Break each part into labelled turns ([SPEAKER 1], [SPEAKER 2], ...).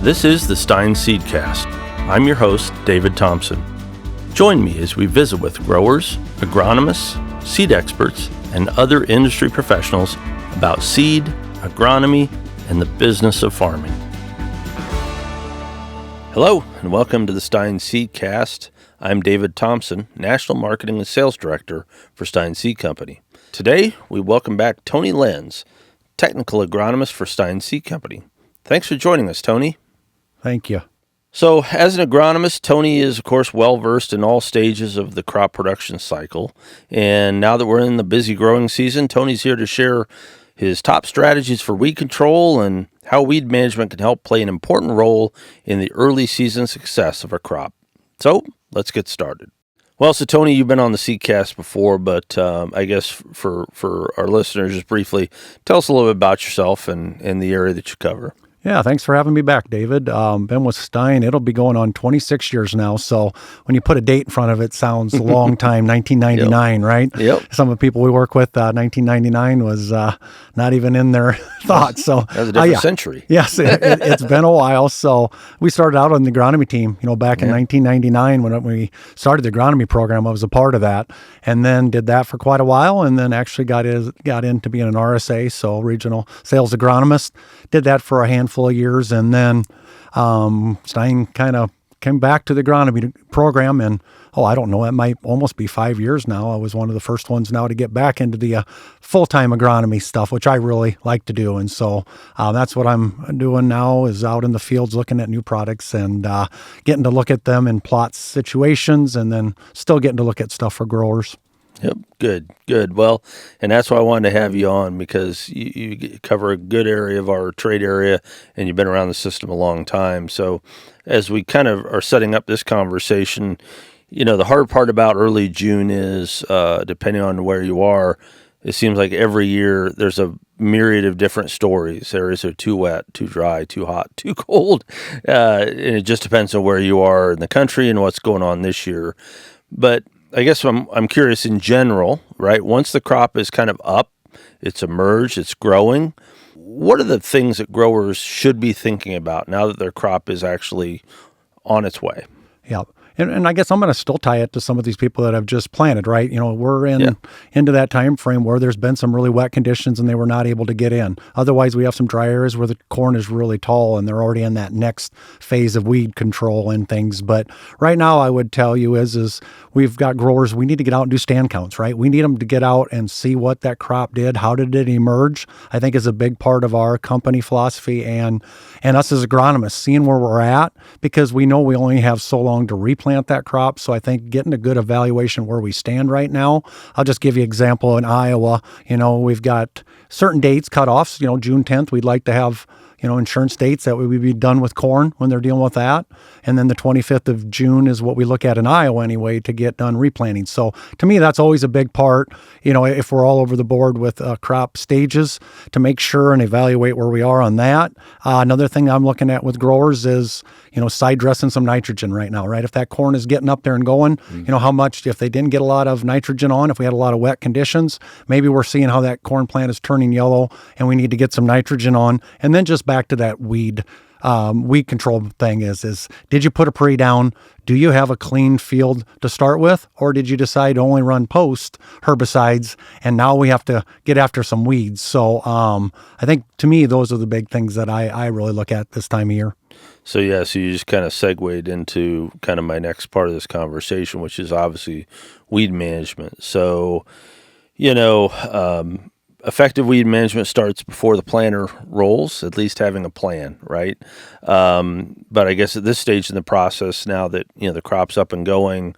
[SPEAKER 1] This is the Stine Seedcast. I'm your host, David Thompson. Join me as we visit with growers, agronomists, seed experts, and other industry professionals about seed, agronomy, and the business of farming. Hello, and welcome to the Stine Seedcast. I'm David Thompson, National Marketing and Sales Director for Stine Seed Company. Today, we welcome back Tony Lenz, Technical Agronomist for Stine Seed Company. Thanks for joining us, Tony.
[SPEAKER 2] Thank you.
[SPEAKER 1] So, as an agronomist, Tony is, of course, well-versed in all stages of the crop production cycle. And now that we're in the busy growing season, Tony's here to share his top strategies for weed control and how weed management can help play an important role in the early season success of a crop. So, let's get started. Well, so Tony, you've been on the Seedcast before, but I guess for our listeners, just briefly, tell us a little bit about yourself and the area that you cover.
[SPEAKER 2] Yeah, thanks for having me back, David. Been with Stine. It'll be going on 26 years now. So when you put a date in front of it, sounds a long time, 1999,
[SPEAKER 1] Yep.
[SPEAKER 2] right?
[SPEAKER 1] Yep.
[SPEAKER 2] Some of the people we work with, 1999 was not even in their thoughts. So
[SPEAKER 1] That was a different century.
[SPEAKER 2] Yes, it's been a while. So we started out on the agronomy team, back in 1999 when we started the agronomy program. I was a part of that, and then did that for quite a while, and then actually got into being an RSA, so regional sales agronomist. Did that for a handful of years, and then Stine kind of came back to the agronomy program, and I don't know, it might almost be 5 years now. I was one of the first ones now to get back into the full-time agronomy stuff, which I really like to do. And so that's what I'm doing now, is out in the fields looking at new products and getting to look at them in plot situations, and then still getting to look at stuff for growers.
[SPEAKER 1] Yep, good. Well, and that's why I wanted to have you on, because you cover a good area of our trade area, and you've been around the system a long time. So as we kind of are setting up this conversation, the hard part about early June is, depending on where you are, it seems like every year there's a myriad of different stories. Areas are too wet, too dry, too hot, too cold, and it just depends on where you are in the country and what's going on this year. But I guess I'm curious in general, right? Once the crop is kind of up, it's emerged, it's growing, what are the things that growers should be thinking about now that their crop is actually on its way?
[SPEAKER 2] Yeah. And I guess I'm going to still tie it to some of these people that have just planted, right? We're into that time frame where there's been some really wet conditions and they were not able to get in. Otherwise, we have some dry areas where the corn is really tall and they're already in that next phase of weed control and things. But right now, I would tell you is we've got growers, we need to get out and do stand counts, right? We need them to get out and see what that crop did. How did it emerge? I think is a big part of our company philosophy and us as agronomists, seeing where we're at, because we know we only have so long to replant that crop. So I think getting a good evaluation where we stand right now. I'll just give you an example. In Iowa, we've got certain dates cutoffs. June 10th, we'd like to have insurance dates that we'd be done with corn when they're dealing with that. And then the 25th of June is what we look at in Iowa anyway to get done replanting. So to me, that's always a big part, if we're all over the board with crop stages, to make sure and evaluate where we are on that. Another thing I'm looking at with growers is, side dressing some nitrogen right now, right? If that corn is getting up there and going, how much, if they didn't get a lot of nitrogen on, if we had a lot of wet conditions, maybe we're seeing how that corn plant is turning yellow and we need to get some nitrogen on. And then just back to that weed control thing is did you put a pre down? Do you have a clean field to start with? Or did you decide to only run post herbicides and now we have to get after some weeds? So I think to me, those are the big things that I really look at this time of year.
[SPEAKER 1] So you just kind of segued into kind of my next part of this conversation, which is obviously weed management. So, effective weed management starts before the planter rolls, at least having a plan, right? But I guess at this stage in the process, now that, the crop's up and going,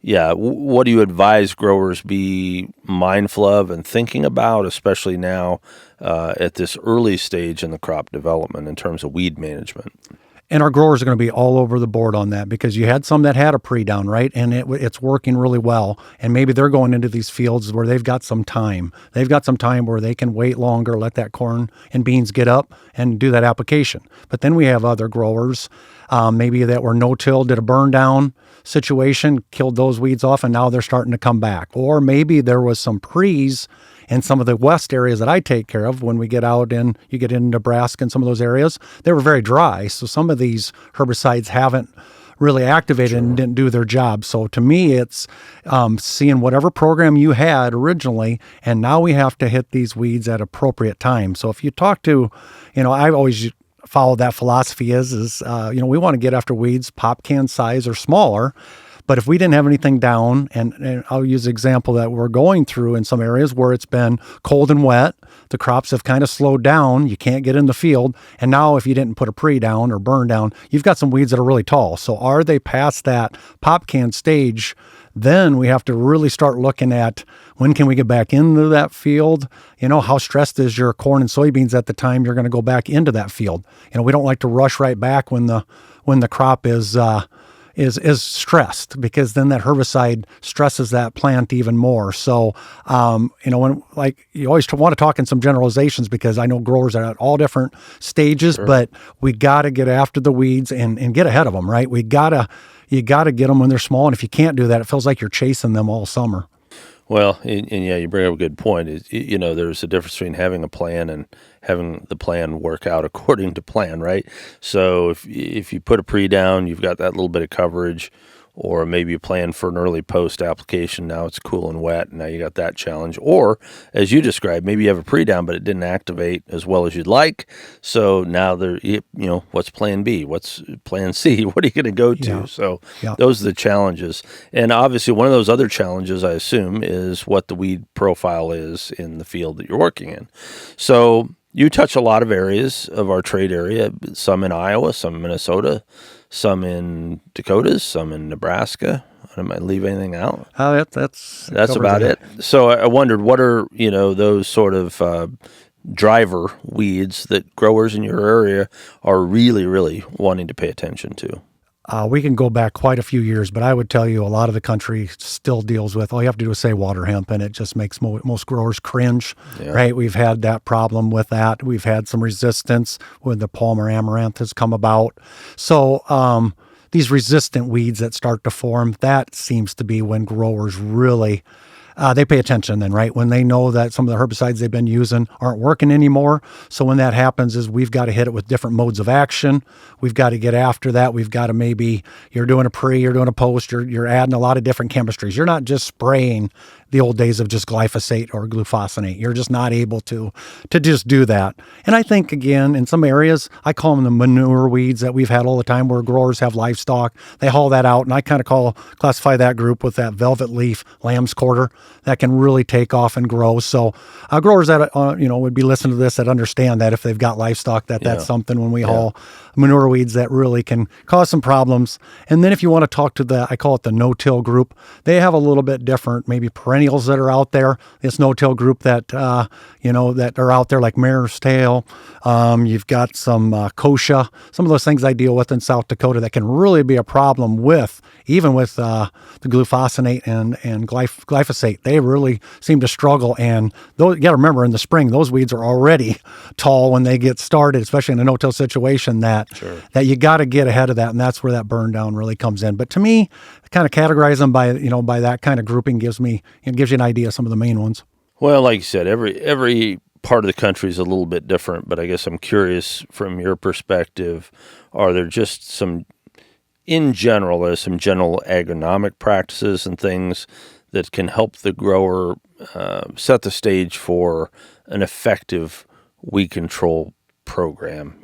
[SPEAKER 1] what do you advise growers be mindful of and thinking about, especially now at this early stage in the crop development in terms of weed management?
[SPEAKER 2] And our growers are going to be all over the board on that, because you had some that had a pre-down, right? And it's working really well. And maybe they're going into these fields where they've got some time. They've got some time where they can wait longer, let that corn and beans get up and do that application. But then we have other growers, maybe that were no-till, did a burn down situation, killed those weeds off, and now they're starting to come back. Or maybe there was some pre's And some of the west areas that I take care of, when we get out and you get in Nebraska and some of those areas, they were very dry. So some of these herbicides haven't really activated and didn't do their job. So to me, it's seeing whatever program you had originally, and now we have to hit these weeds at appropriate time. So if you talk to, I always follow that philosophy is we want to get after weeds pop can size or smaller. But if we didn't have anything down, and I'll use the example that we're going through in some areas where it's been cold and wet, the crops have kind of slowed down, you can't get in the field, and now if you didn't put a pre down or burn down, you've got some weeds that are really tall. So are they past that pop can stage? Then we have to really start looking at when can we get back into that field? How stressed is your corn and soybeans at the time you're going to go back into that field? We don't like to rush right back when the crop is stressed, because then that herbicide stresses that plant even more. So, when you always want to talk in some generalizations, because I know growers are at all different stages,
[SPEAKER 1] Sure.
[SPEAKER 2] but we got to get after the weeds and get ahead of them, right? You got to get them when they're small. And if you can't do that, it feels like you're chasing them all summer.
[SPEAKER 1] Well, and yeah, you bring up a good point. There's a difference between having a plan and having the plan work out according to plan, right? So if you put a pre down, you've got that little bit of coverage, or maybe you plan for an early post application. Now it's cool and wet, and now you got that challenge. Or, as you described, maybe you have a pre down, but it didn't activate as well as you'd like. So now what's plan B? What's plan C? What are you going to go to?
[SPEAKER 2] Yeah.
[SPEAKER 1] So
[SPEAKER 2] Yeah.
[SPEAKER 1] those are the challenges. And obviously, one of those other challenges, I assume, is what the weed profile is in the field that you're working in. So you touch a lot of areas of our trade area, some in Iowa, some in Minnesota, some in Dakotas, some in Nebraska. I might leave anything out.
[SPEAKER 2] That's
[SPEAKER 1] About it. So I wondered, what are those sort of driver weeds that growers in your area are really, really wanting to pay attention to?
[SPEAKER 2] We can go back quite a few years, but I would tell you a lot of the country still deals with, all you have to do is say water hemp, and it just makes most growers cringe,
[SPEAKER 1] Yeah.
[SPEAKER 2] right? We've had that problem with that. We've had some resistance when the Palmer amaranth has come about. So these resistant weeds that start to form, that seems to be when growers really they pay attention then, right? When they know that some of the herbicides they've been using aren't working anymore. So when that happens is we've got to hit it with different modes of action. We've got to get after that. We've got to you're doing a pre, you're doing a post, you're adding a lot of different chemistries. You're not just spraying the old days of just glyphosate or glufosinate. You're just not able to just do that. And I think, again, in some areas, I call them the manure weeds that we've had all the time, where growers have livestock. They haul that out, and I kind of classify that group with that velvet leaf lamb's quarter that can really take off and grow. So growers that would be listening to this that understand that if they've got livestock, that's something when we haul manure weeds that really can cause some problems. And then if you want to talk to I call it the no-till group, they have a little bit different, maybe perennials that are out there. This no-till group that that are out there, like mare's tail. You've got some kochia, some of those things I deal with in South Dakota that can really be a problem with, even with the glufosinate and glyphosate. They really seem to struggle. And you got to remember, in the spring, those weeds are already tall when they get started, especially in a no-till situation, that you got to get ahead of that. And that's where that burn down really comes in. But to me, kind of categorize them by that kind of grouping gives you an idea of some of the main ones.
[SPEAKER 1] Well, like you said, every part of the country is a little bit different, but I guess I'm curious from your perspective, are there just in general, there's some general agronomic practices and things that can help the grower set the stage for an effective weed control program,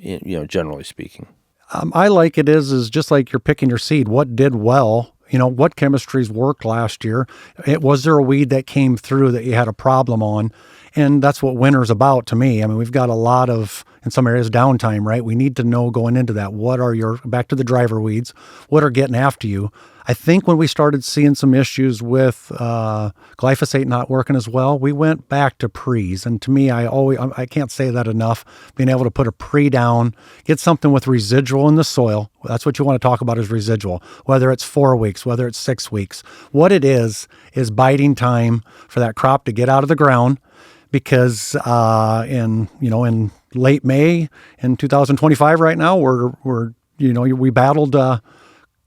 [SPEAKER 1] generally speaking?
[SPEAKER 2] I like it is just like you're picking your seed. What did well? What chemistries worked last year? Was there a weed that came through that you had a problem on? And that's what winter's about to me. I mean, we've got a lot of, in some areas, downtime, right? We need to know going into that, back to the driver weeds, what are getting after you? I think when we started seeing some issues with glyphosate not working as well, we went back to pre's. And to me, I can't say that enough, being able to put a pre down, get something with residual in the soil. That's what you want to talk about, is residual, whether it's 4 weeks, whether it's 6 weeks. What it is biting time for that crop to get out of the ground, because in late May in 2025 right now, we battled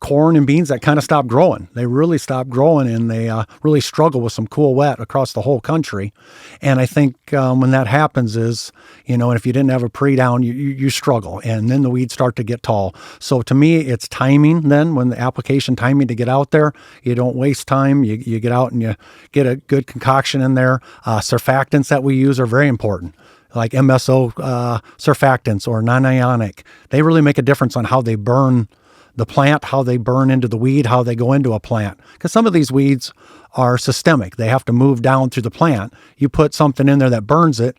[SPEAKER 2] corn and beans that kind of stopped growing. They really stopped growing, and they really struggle with some cool wet across the whole country. And I think when that happens is, and if you didn't have a pre-down, you struggle, and then the weeds start to get tall. So to me, it's timing then, when the application timing to get out there. You don't waste time. You get out and you get a good concoction in there. Surfactants that we use are very important, like MSO surfactants or non-ionic. They really make a difference on how they burn the plant, how they burn into the weed, how they go into a plant. Because some of these weeds are systemic. They have to move down through the plant. You put something in there that burns it,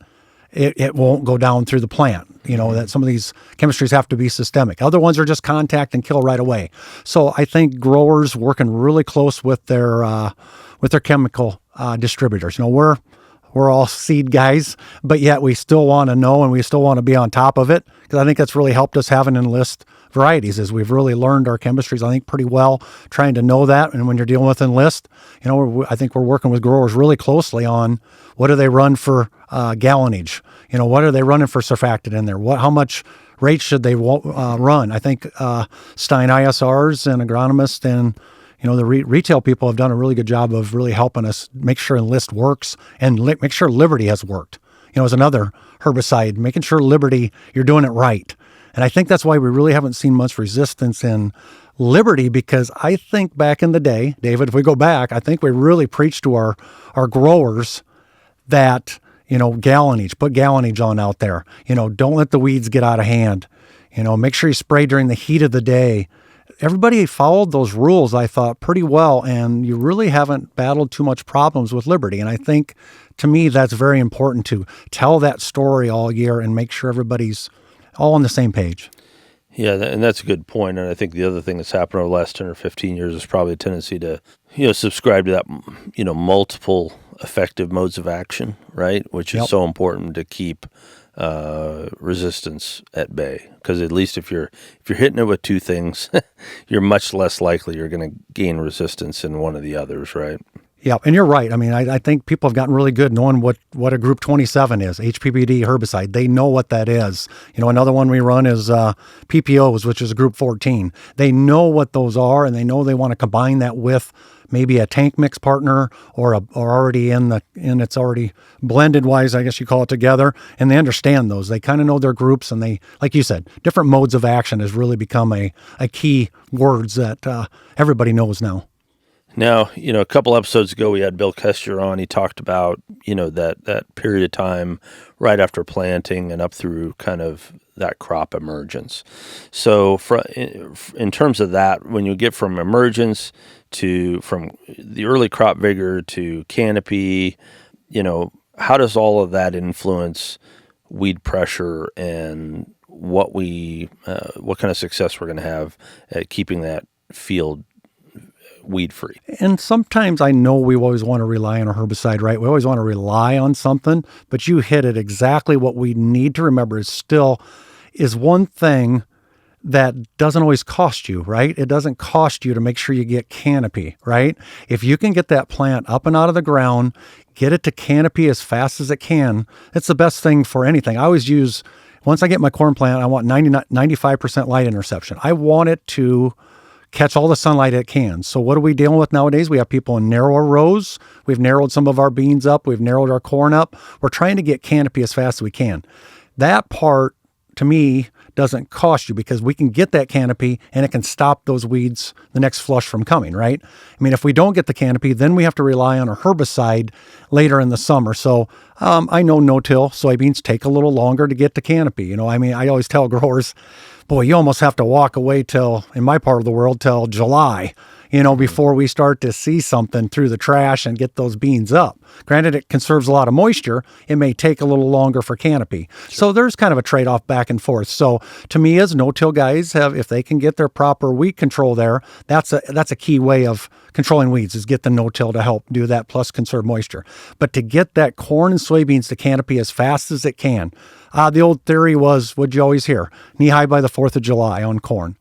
[SPEAKER 2] it won't go down through the plant. That some of these chemistries have to be systemic. Other ones are just contact and kill right away. So I think growers working really close with their chemical distributors. We're all seed guys, but yet we still want to know and we still want to be on top of it, because I think that's really helped us having Enlist varieties. Is we've really learned our chemistries, I think, pretty well, trying to know that. And when you're dealing with Enlist, I think we're working with growers really closely on what do they run for gallonage, what are they running for surfactant in there, how much rate should they run. I think Stine ISRs and Agronomist and the retail people have done a really good job of really helping us make sure Enlist works and make sure Liberty has worked. As another herbicide, making sure Liberty, you're doing it right. And I think that's why we really haven't seen much resistance in Liberty, because I think back in the day, David, if we go back, I think we really preached to our growers that, gallonage, put gallonage on out there. Don't let the weeds get out of hand. Make sure you spray during the heat of the day. Everybody followed those rules, I thought, pretty well, and you really haven't battled too much problems with Liberty. And I think, to me, that's very important to tell that story all year and make sure everybody's all on the same page.
[SPEAKER 1] Yeah, and that's a good point. And I think the other thing that's happened over the last 10 or 15 years is probably a tendency to, subscribe to that, multiple effective modes of action, right? Which is so important to keep resistance at bay, because at least if you're hitting it with two things, you're much less likely you're going to gain resistance in one of the others, right?
[SPEAKER 2] Yeah, and you're right. I mean, I think people have gotten really good knowing what a Group 27 is, HPPD herbicide. They know what that is. Another one we run is PPOs, which is a Group 14. They know what those are, and they know they want to combine that with maybe a tank mix partner or already it's already blended wise, I guess you call it, together, and they understand those. They kind of know their groups, and they, like you said, different modes of action has really become a key words that everybody knows now.
[SPEAKER 1] Now, a couple episodes ago, we had Bill Kester on. He talked about, that period of time right after planting and up through kind of that crop emergence. So in terms of that, when you get from emergence from the early crop vigor to canopy, how does all of that influence weed pressure and what kind of success we're going to have at keeping that field weed-free?
[SPEAKER 2] And sometimes I know we always want to rely on a herbicide, right? We always want to rely on something, but you hit it exactly. What we need to remember is one thing that doesn't always cost you, right? It doesn't cost you to make sure you get canopy, right? If you can get that plant up and out of the ground, get it to canopy as fast as it can, it's the best thing for anything. I always use, once I get my corn plant, I want 95% light interception. I want it to catch all the sunlight it can. So what are we dealing with nowadays? We have people in narrower rows. We've narrowed some of our beans up. We've narrowed our corn up. We're trying to get canopy as fast as we can. That part, to me, doesn't cost you, because we can get that canopy and it can stop those weeds, the next flush, from coming, right? I mean, if we don't get the canopy, then we have to rely on a herbicide later in the summer. So I know no-till soybeans take a little longer to get to canopy. I always tell growers, boy, you almost have to walk away in my part of the world, till July, before we start to see something through the trash and get those beans up. Granted, it conserves a lot of moisture. It may take a little longer for canopy. Sure. So there's kind of a trade-off back and forth. So to me, as no-till guys, if they can get their proper weed control there, that's a key way of controlling weeds, is get the no-till to help do that, plus conserve moisture. But to get that corn and soybeans to canopy as fast as it can, the old theory was, what'd you always hear? Knee high by the 4th of July on corn.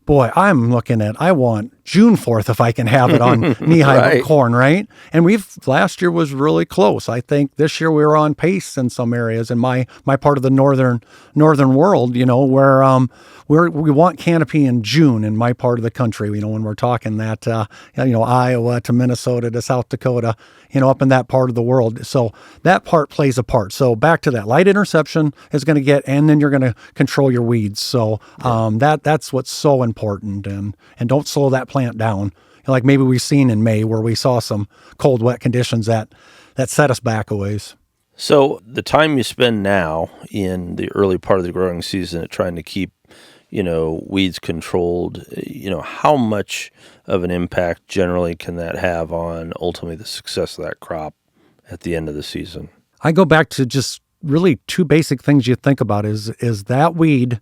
[SPEAKER 2] Boy, I want June 4th if I can have it on knee-high
[SPEAKER 1] Right.
[SPEAKER 2] corn, right? And last year was really close. I think this year we were on pace in some areas in my part of the northern world, where we want canopy in June in my part of the country, when we're talking that, Iowa to Minnesota to South Dakota, up in that part of the world. So that part plays a part. So back to that, light interception is going to and then you're going to control your weeds. So that's what's so important. And don't slow that plant down. Like maybe we've seen in May where we saw some cold, wet conditions that set us back a ways.
[SPEAKER 1] So the time you spend now in the early part of the growing season at trying to keep, weeds controlled, how much of an impact generally can that have on ultimately the success of that crop at the end of the season?
[SPEAKER 2] I go back to just really two basic things you think about is that weed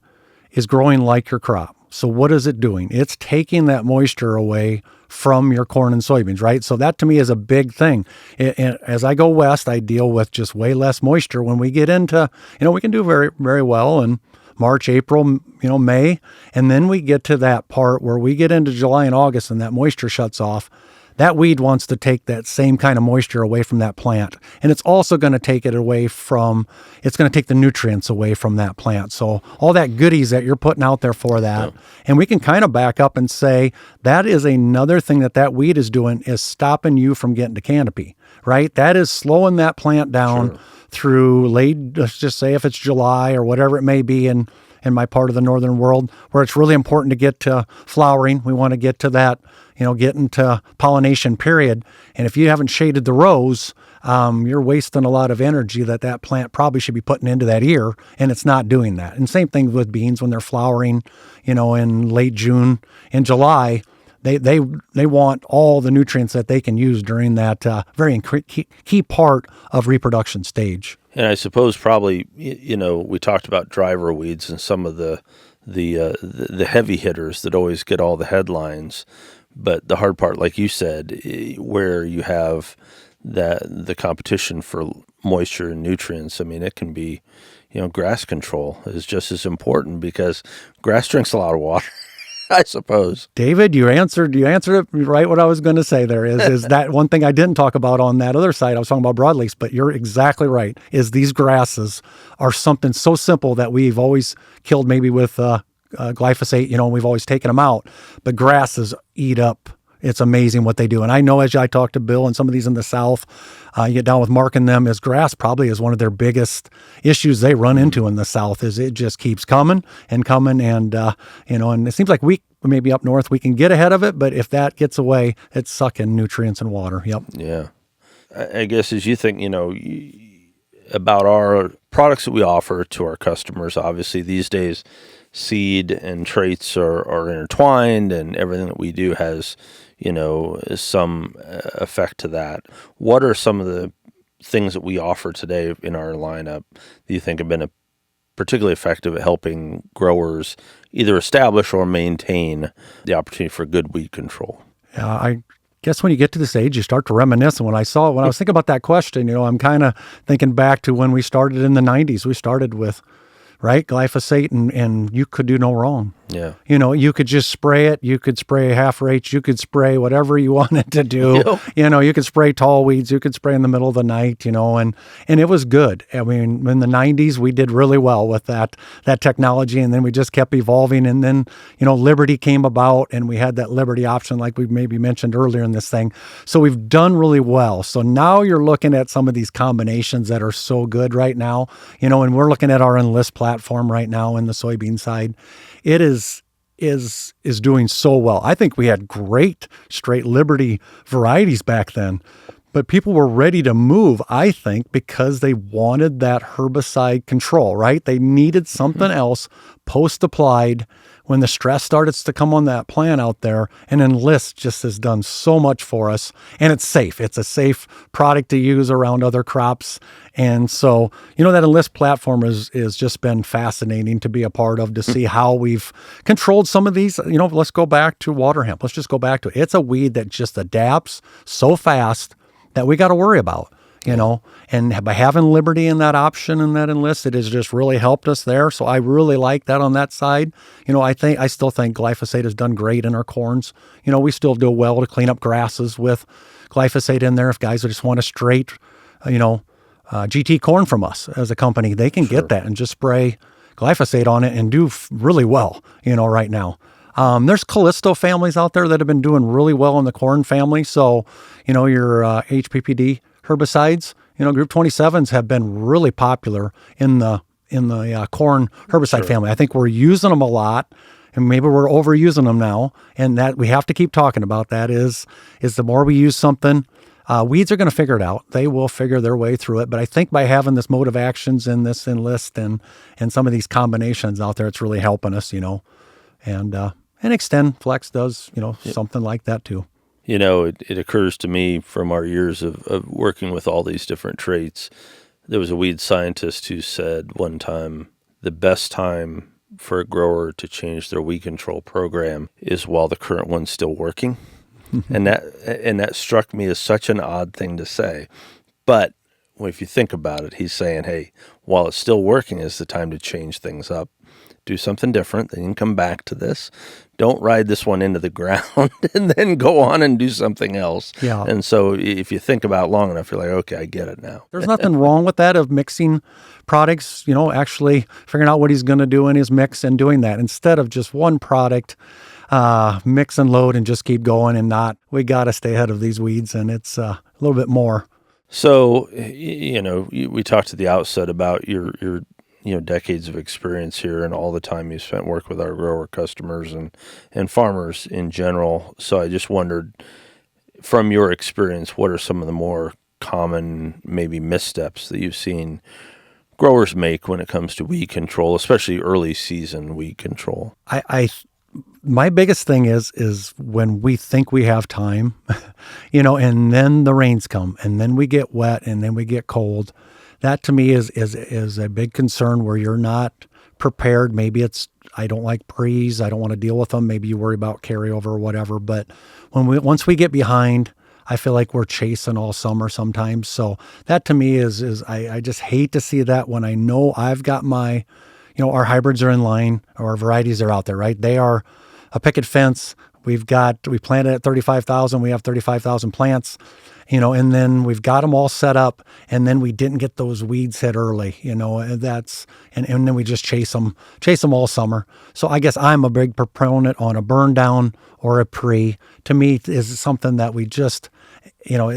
[SPEAKER 2] is growing like your crop. So what is it doing? It's taking that moisture away from your corn and soybeans, right? So that to me is a big thing. As I go west, I deal with just way less moisture. When we get into, we can do very, very well in March, April, May, and then we get to that part where we get into July and August and that moisture shuts off. That weed wants to take that same kind of moisture away from that plant. And it's also going to take it away it's going to take the nutrients away from that plant. So all that goodies that you're putting out there for that. Yeah. And we can kind of back up and say that is another thing that weed is doing is stopping you from getting to canopy, right? That is slowing that plant down through late, let's just say if it's July or whatever it may be in my part of the northern world, where it's really important to get to flowering. We want to get to that, get into pollination period. And if you haven't shaded the rows, you're wasting a lot of energy that plant probably should be putting into that ear, and it's not doing that. And same thing with beans when they're flowering, in late June and July. They want all the nutrients that they can use during that very key part of reproduction stage.
[SPEAKER 1] And I suppose probably, we talked about driver weeds and some of the heavy hitters that always get all the headlines. But the hard part, like you said, where you have the competition for moisture and nutrients, I mean, it can be, grass control is just as important because grass drinks a lot of water. I suppose.
[SPEAKER 2] David, you answered it right. What I was going to say there is that one thing I didn't talk about on that other side. I was talking about broadleafs, but you're exactly right. Is these grasses are something so simple that we've always killed maybe with glyphosate, we've always taken them out, but grasses eat up. It's amazing what they do. And I know as I talk to Bill and some of these in the South, you get down with Mark and them, is grass probably is one of their biggest issues they run into in the South is it just keeps coming and coming. And, and it seems like maybe up north, we can get ahead of it. But if that gets away, it's sucking nutrients and water. Yep.
[SPEAKER 1] Yeah. I guess as you think, about our products that we offer to our customers, obviously these days, seed and traits are intertwined and everything that we do has, some effect to that. What are some of the things that we offer today in our lineup that you think have been particularly effective at helping growers either establish or maintain the opportunity for good weed control?
[SPEAKER 2] Yeah, I guess when you get to this age, you start to reminisce. And when I was thinking about that question, I'm kind of thinking back to when we started in the 90s. We started with glyphosate, and you could do no wrong.
[SPEAKER 1] Yeah.
[SPEAKER 2] You could just spray it. You could spray half rates. You could spray whatever you wanted to do. Yep. You could spray tall weeds. You could spray in the middle of the night, and it was good. I mean, in the 90s, we did really well with that technology, and then we just kept evolving. And then, Liberty came about, and we had that Liberty option like we maybe mentioned earlier in this thing. So we've done really well. So now you're looking at some of these combinations that are so good right now, and we're looking at our Enlist platform right now in the soybean side. It is doing so well. I think we had great straight Liberty varieties back then, but people were ready to move, I think, because they wanted that herbicide control, right? They needed something else post-applied when the stress started to come on that plant out there. And Enlist just has done so much for us, and it's safe. It's a safe product to use around other crops. And so, that Enlist platform is just been fascinating to be a part of, to see how we've controlled some of these. Let's go back to water hemp. Let's just go back to it. It's a weed that just adapts so fast that we got to worry about. you know, and by having Liberty in that option and that Enlist, it has just really helped us there. So I really like that on that side. You know, I still think glyphosate has done great in our corns. You know, we still do well to clean up grasses with glyphosate in there. If guys just want a straight, you know, GT corn from us as a company, they can get that and just spray glyphosate on it and do really well, you know, right now. There's Callisto families out there that have been doing really well in the corn family. So, you know, your HPPD herbicides, you know, Group 27s have been really popular in the corn herbicide family. I think we're using them a lot, and maybe we're overusing them now. And that we have to keep talking about that is the more we use something, weeds are going to figure it out. They will figure their way through it. But I think by having this mode of actions in this Enlist and some of these combinations out there, it's really helping us, you know, and Extend Flex does, you know, something like that too.
[SPEAKER 1] You know, it occurs to me from our years of working with all these different traits, there was a weed scientist who said one time, the best time for a grower to change their weed control program is while the current one's still working. And that struck me as such an odd thing to say. But if you think about it, he's saying, hey, while it's still working is the time to change things up. Do something different. Then you can come back to this. Don't ride this one into the ground and then go on and do something else.
[SPEAKER 2] Yeah.
[SPEAKER 1] And so if you think about it long enough, you're like, okay, I get it now.
[SPEAKER 2] There's nothing wrong with that, of mixing products, you know, actually figuring out what he's going to do in his mix and doing that instead of just one product, mix and load and just keep going and not, we got to stay ahead of these weeds, and it's a little bit more.
[SPEAKER 1] So, you know, we talked at the outset about your decades of experience here and all the time you spent working with our grower customers and farmers in general. So I just wondered, from your experience, what are some of the more common maybe missteps that you've seen growers make when it comes to weed control, especially early season weed control?
[SPEAKER 2] My biggest thing is when we think we have time, you know, and then the rains come and then we get wet and then we get cold. That to me is a big concern where you're not prepared. Maybe it's, I don't like pre's, I don't want to deal with them. Maybe you worry about carryover or whatever. But once we get behind, I feel like we're chasing all summer sometimes. So that to me is I just hate to see that when I know I've got my, you know, our hybrids are in line, or our varieties are out there, right? They are a picket fence. We planted at 35,000. We have 35,000 plants, you know, and then we've got them all set up, and then we didn't get those weeds hit early, you know, and then we just chase them all summer. So I guess I'm a big proponent on a burn down or a pre. To me, is something that we just, you know,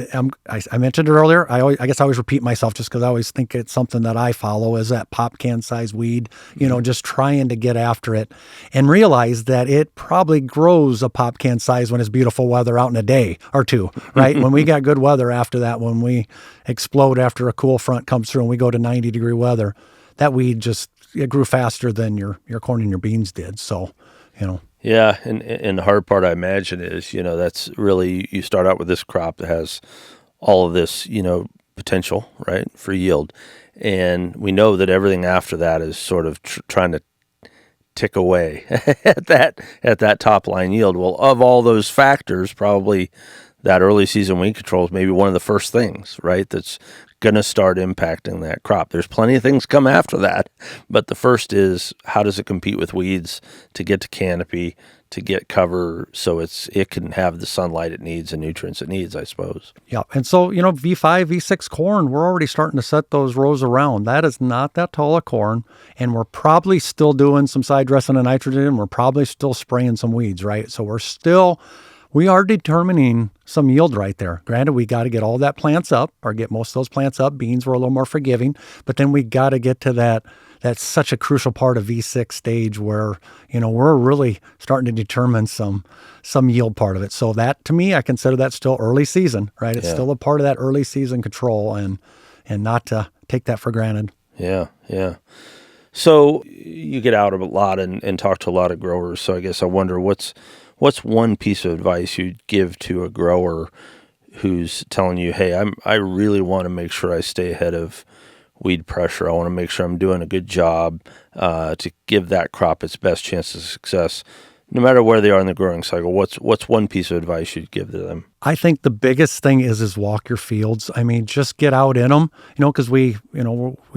[SPEAKER 2] I mentioned it earlier. I guess I always repeat myself just because I always think it's something that I follow, is that pop can size weed, you know, just trying to get after it and realize that it probably grows a pop can size when it's beautiful weather out in a day or two, right? When we got good weather after that, when we explode after a cool front comes through and we go to 90-degree weather, that weed it grew faster than your corn and your beans did. So, you know.
[SPEAKER 1] Yeah, and the hard part, I imagine, is, you know, that's really, you start out with this crop that has all of this, you know, potential, right, for yield. And we know that everything after that is sort of trying to tick away at that top line yield. Well, of all those factors, probably that early season weed control is maybe one of the first things, right, that's going to start impacting that crop. There's plenty of things come after that, but the first is, how does it compete with weeds to get to canopy, to get cover, so it can have the sunlight it needs and nutrients it needs, I suppose.
[SPEAKER 2] Yeah, and so, you know, V5, V6 corn, we're already starting to set those rows around. That is not that tall a corn, and we're probably still doing some side dressing and nitrogen. We're probably still spraying some weeds, right? So we are determining some yield right there. Granted, we got to get all that plants up, or get most of those plants up. Beans were a little more forgiving, but then we got to get to that. That's such a crucial part of V6 stage where, you know, we're really starting to determine some yield part of it. So that, to me, I consider that still early season, right? It's still a part of that early season control, and not to take that for granted.
[SPEAKER 1] Yeah, yeah. So you get out a lot and talk to a lot of growers. So I guess I wonder, what's one piece of advice you'd give to a grower who's telling you, hey, I really want to make sure I stay ahead of weed pressure. I want to make sure I'm doing a good job to give that crop its best chance of success. no matter where they are in the growing cycle, what's one piece of advice you'd give to them?
[SPEAKER 2] I think the biggest thing is walk your fields. I mean, just get out in them, because we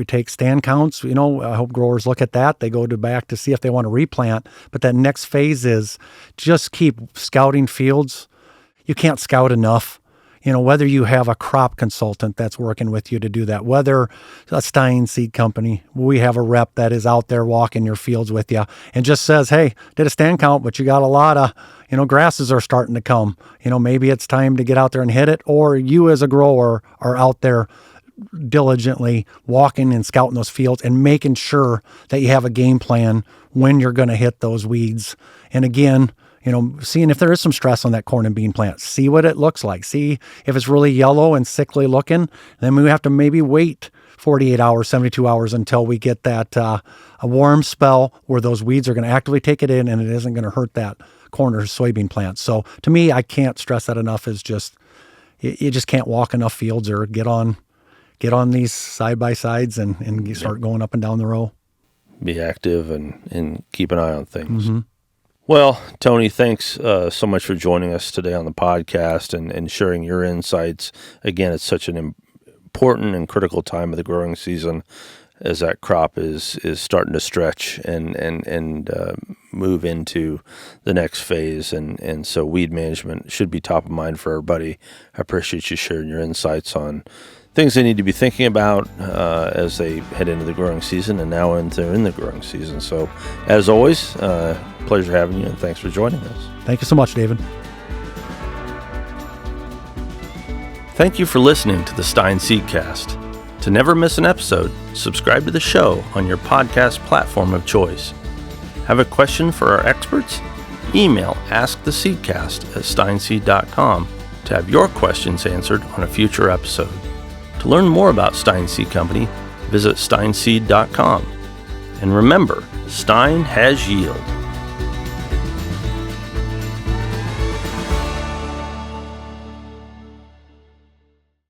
[SPEAKER 2] take stand counts. I hope growers look at that. They go back to see if they want to replant. But that next phase is just keep scouting fields. You can't scout enough. Whether you have a crop consultant that's working with you to do that, whether a Stine seed company, we have a rep that is out there walking your fields with you and just says, hey, did a stand count, but you got a lot of, grasses are starting to come. Maybe it's time to get out there and hit it, or you as a grower are out there diligently walking and scouting those fields and making sure that you have a game plan when you're going to hit those weeds. And again, seeing if there is some stress on that corn and bean plant, see what it looks like. See if it's really yellow and sickly looking. Then we have to maybe wait 48 hours, 72 hours until we get that a warm spell where those weeds are going to actively take it in and it isn't going to hurt that corn or soybean plant. So to me, I can't stress that enough. Is just you just can't walk enough fields or get on these side by sides and start going up and down the row.
[SPEAKER 1] Be active and keep an eye on things.
[SPEAKER 2] Mm-hmm.
[SPEAKER 1] Well, Tony, thanks so much for joining us today on the podcast and sharing your insights. Again, it's such an important and critical time of the growing season as that crop is starting to stretch and move into the next phase. And so weed management should be top of mind for everybody. I appreciate you sharing your insights on things they need to be thinking about as they head into the growing season and now they're in the growing season. So as always, pleasure having you and thanks for joining us.
[SPEAKER 2] Thank you so much, David.
[SPEAKER 1] Thank you for listening to the Stine Seedcast. To never miss an episode, subscribe to the show on your podcast platform of choice. Have a question for our experts? Email asktheseedcast@stineseed.com to have your questions answered on a future episode. To learn more about Stine Seed Company, visit stineseed.com. And remember, Stine has yield.